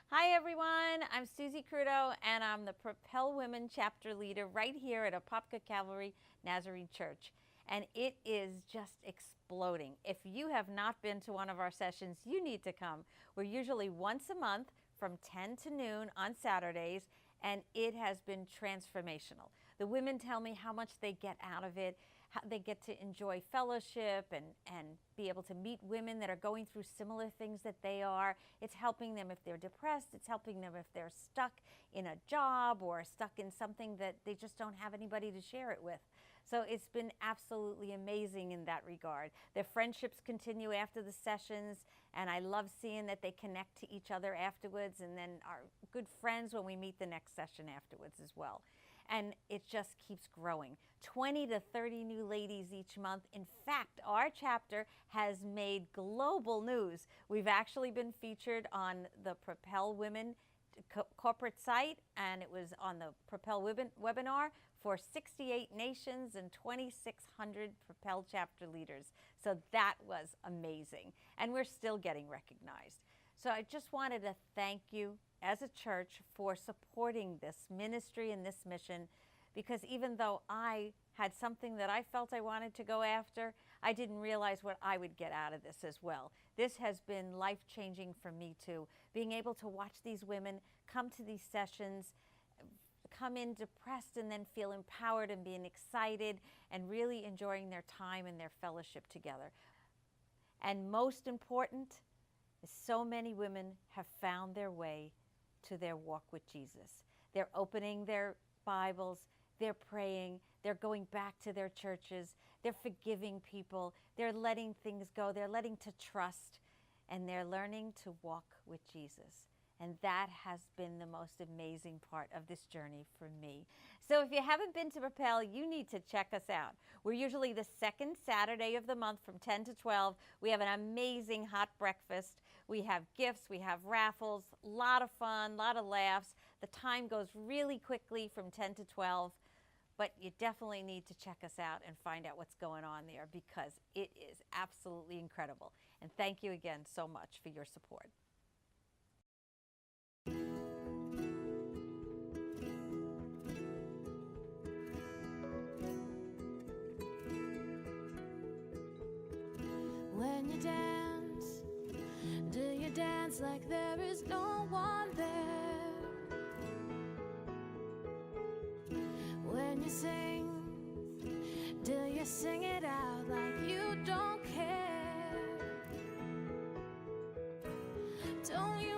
Hi everyone, I'm Susie Crudo and I'm the Propel Women chapter leader right here at Apopka Calvary Nazarene Church. And it is just exploding. If you have not been to one of our sessions, you need to come. We're usually once a month from 10 to noon on Saturdays, and it has been transformational. The women tell me how much they get out of it, how they get to enjoy fellowship and be able to meet women that are going through similar things that they are. It's helping them if they're depressed. It's helping them if they're stuck in a job or stuck in something that they just don't have anybody to share it with. So it's been absolutely amazing in that regard. Their friendships continue after the sessions, and I love seeing that they connect to each other afterwards and then are good friends when we meet the next session afterwards as well. And it just keeps growing. 20 to 30 new ladies each month. In fact, our chapter has made global news. We've actually been featured on the Propel Women corporate site, and it was on the Propel Women webinar for 68 nations and 2,600 Propel chapter leaders. So that was amazing. And we're still getting recognized. So I just wanted to thank you as a church for supporting this ministry and this mission, because even though I had something that I felt I wanted to go after, I didn't realize what I would get out of this as well. This has been life-changing for me too, being able to watch these women come to these sessions, come in depressed and then feel empowered and being excited and really enjoying their time and their fellowship together. And most important, so many women have found their way to their walk with Jesus. They're opening their Bibles, they're praying, they're going back to their churches, they're forgiving people, they're letting things go, they're letting to trust, and they're learning to walk with Jesus. And that has been the most amazing part of this journey for me. So if you haven't been to Propel, you need to check us out. We're usually the second Saturday of the month from 10 to 12. We have an amazing hot breakfast. We have gifts, we have raffles, a lot of fun, a lot of laughs. The time goes really quickly from 10 to 12, but you definitely need to check us out and find out what's going on there, because it is absolutely incredible. And thank you again so much for your support. When you dance, do you dance like there is no one there? When you sing, do you sing it out like you don't care? Don't you